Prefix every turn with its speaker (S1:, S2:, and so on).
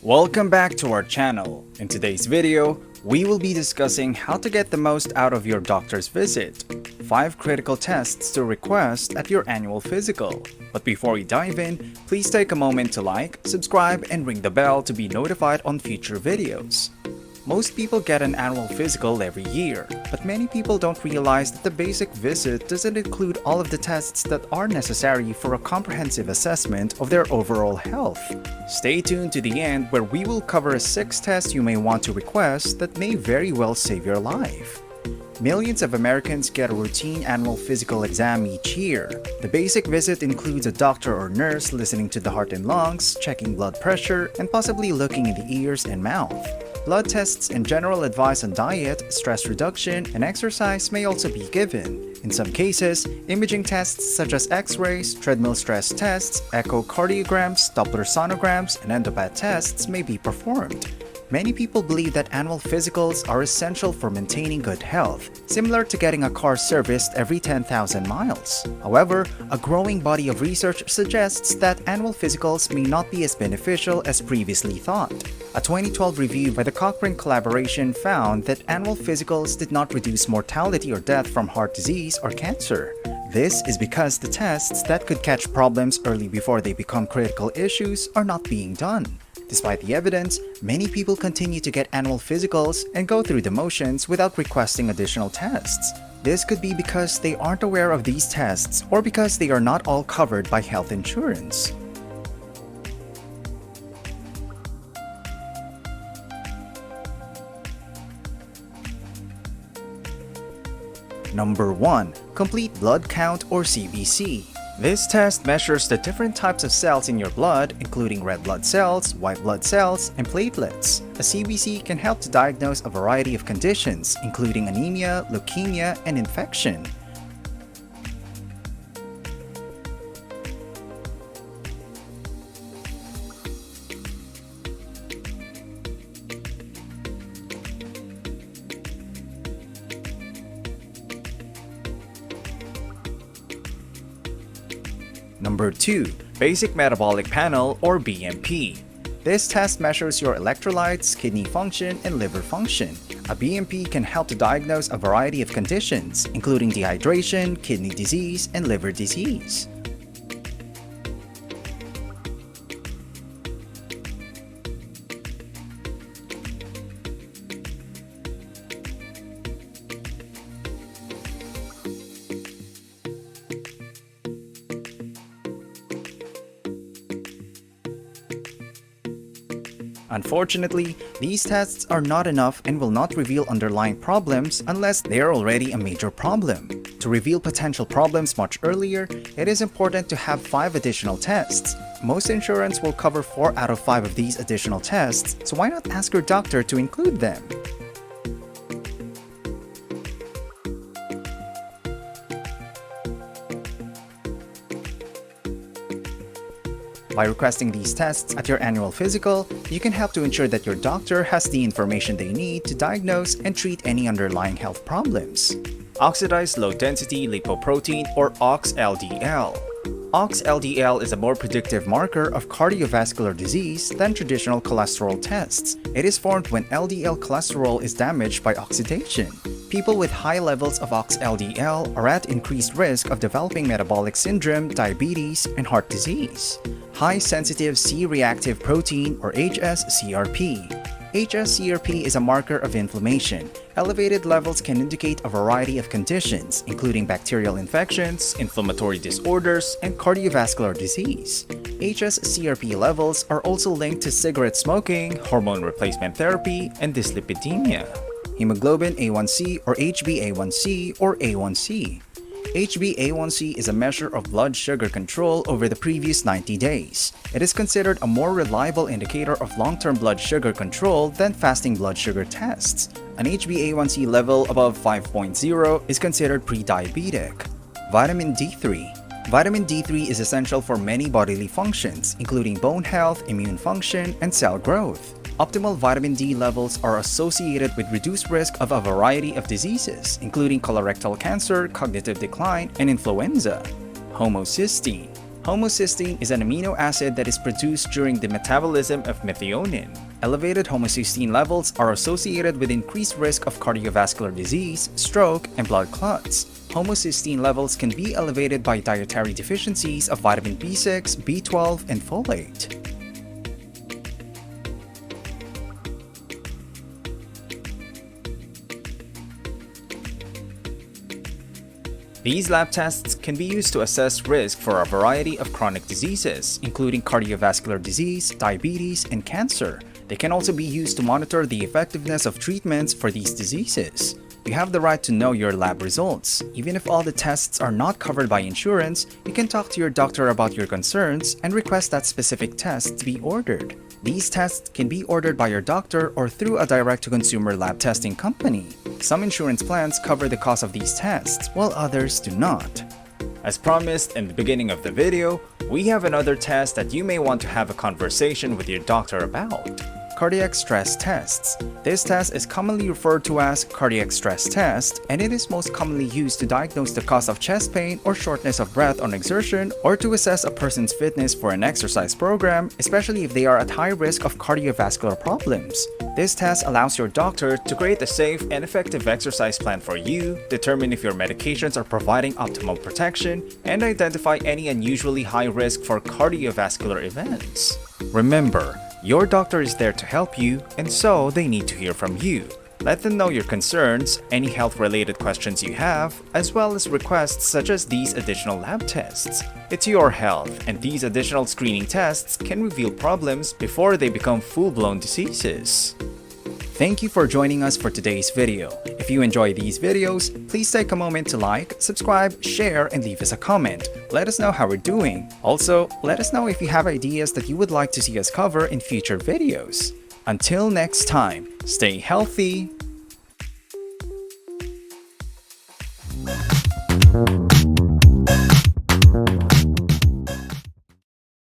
S1: Welcome back to our channel. In today's video, we will be discussing how to get the most out of your doctor's visit. 5 critical tests to request at your annual physical. But before we dive in, please take a moment to like, subscribe, and ring the bell to be notified on future videos. Most people get an annual physical every year, but many people don't realize that the basic visit doesn't include all of the tests that are necessary for a comprehensive assessment of their overall health. Stay tuned to the end where we will cover 6 tests you may want to request that may very well save your life. Millions of Americans get a routine annual physical exam each year. The basic visit includes a doctor or nurse listening to the heart and lungs, checking blood pressure, and possibly looking in the ears and mouth. Blood tests and general advice on diet, stress reduction, and exercise may also be given. In some cases, imaging tests such as X-rays, treadmill stress tests, echocardiograms, Doppler sonograms, and endopath tests may be performed. Many people believe that annual physicals are essential for maintaining good health, similar to getting a car serviced every 10,000 miles. However, a growing body of research suggests that annual physicals may not be as beneficial as previously thought. A 2012 review by the Cochrane Collaboration found that annual physicals did not reduce mortality or death from heart disease or cancer. This is because the tests that could catch problems early before they become critical issues are not being done. Despite the evidence, many people continue to get annual physicals and go through the motions without requesting additional tests. This could be because they aren't aware of these tests or because they are not all covered by health insurance. Number 1. Complete blood count or CBC. This test measures the different types of cells in your blood, including red blood cells, white blood cells, and platelets. A CBC can help to diagnose a variety of conditions, including anemia, leukemia, and infection. Number 2. Basic Metabolic Panel or BMP. This test measures your electrolytes, kidney function, and liver function. A BMP can help to diagnose a variety of conditions, including dehydration, kidney disease, and liver disease. Unfortunately, these tests are not enough and will not reveal underlying problems unless they are already a major problem. To reveal potential problems much earlier, it is important to have 5 additional tests. Most insurance will cover 4 out of 5 of these additional tests, so why not ask your doctor to include them? By requesting these tests at your annual physical, you can help to ensure that your doctor has the information they need to diagnose and treat any underlying health problems. Oxidized low-density lipoprotein or OxLDL. OxLDL is a more predictive marker of cardiovascular disease than traditional cholesterol tests. It is formed when LDL cholesterol is damaged by oxidation. People with high levels of OxLDL are at increased risk of developing metabolic syndrome, diabetes, and heart disease. High-sensitive C-reactive protein or hs-CRP. hs-CRP is a marker of inflammation. Elevated levels can indicate a variety of conditions, including bacterial infections, inflammatory disorders, and cardiovascular disease. hs-CRP levels are also linked to cigarette smoking, hormone replacement therapy, and dyslipidemia. Hemoglobin A1C or HbA1c or A1C. HbA1c is a measure of blood sugar control over the previous 90 days. It is considered a more reliable indicator of long-term blood sugar control than fasting blood sugar tests. An HbA1c level above 5.0 is considered pre-diabetic. Vitamin D3. Vitamin D3 is essential for many bodily functions, including bone health, immune function, and cell growth. Optimal vitamin D levels are associated with reduced risk of a variety of diseases, including colorectal cancer, cognitive decline, and influenza. Homocysteine. Homocysteine is an amino acid that is produced during the metabolism of methionine. Elevated homocysteine levels are associated with increased risk of cardiovascular disease, stroke, and blood clots. Homocysteine levels can be elevated by dietary deficiencies of vitamin B6, B12, and folate. These lab tests can be used to assess risk for a variety of chronic diseases, including cardiovascular disease, diabetes, and cancer. They can also be used to monitor the effectiveness of treatments for these diseases. You have the right to know your lab results. Even if all the tests are not covered by insurance, you can talk to your doctor about your concerns and request that specific tests be ordered. These tests can be ordered by your doctor or through a direct-to-consumer lab testing company. Some insurance plans cover the cost of these tests, while others do not. As promised in the beginning of the video, we have another test that you may want to have a conversation with your doctor about. Cardiac stress tests. This test is commonly referred to as cardiac stress test, and it is most commonly used to diagnose the cause of chest pain or shortness of breath on exertion, or to assess a person's fitness for an exercise program, especially if they are at high risk of cardiovascular problems. This test allows your doctor to create a safe and effective exercise plan for you, determine if your medications are providing optimal protection, and identify any unusually high risk for cardiovascular events. Remember, your doctor is there to help you, and so they need to hear from you. Let them know your concerns, any health-related questions you have, as well as requests such as these additional lab tests. It's your health, and these additional screening tests can reveal problems before they become full-blown diseases. Thank you for joining us for today's video. If you enjoy these videos, please take a moment to like, subscribe, share, and leave us a comment. Let us know how we're doing. Also, let us know if you have ideas that you would like to see us cover in future videos. Until next time, stay healthy,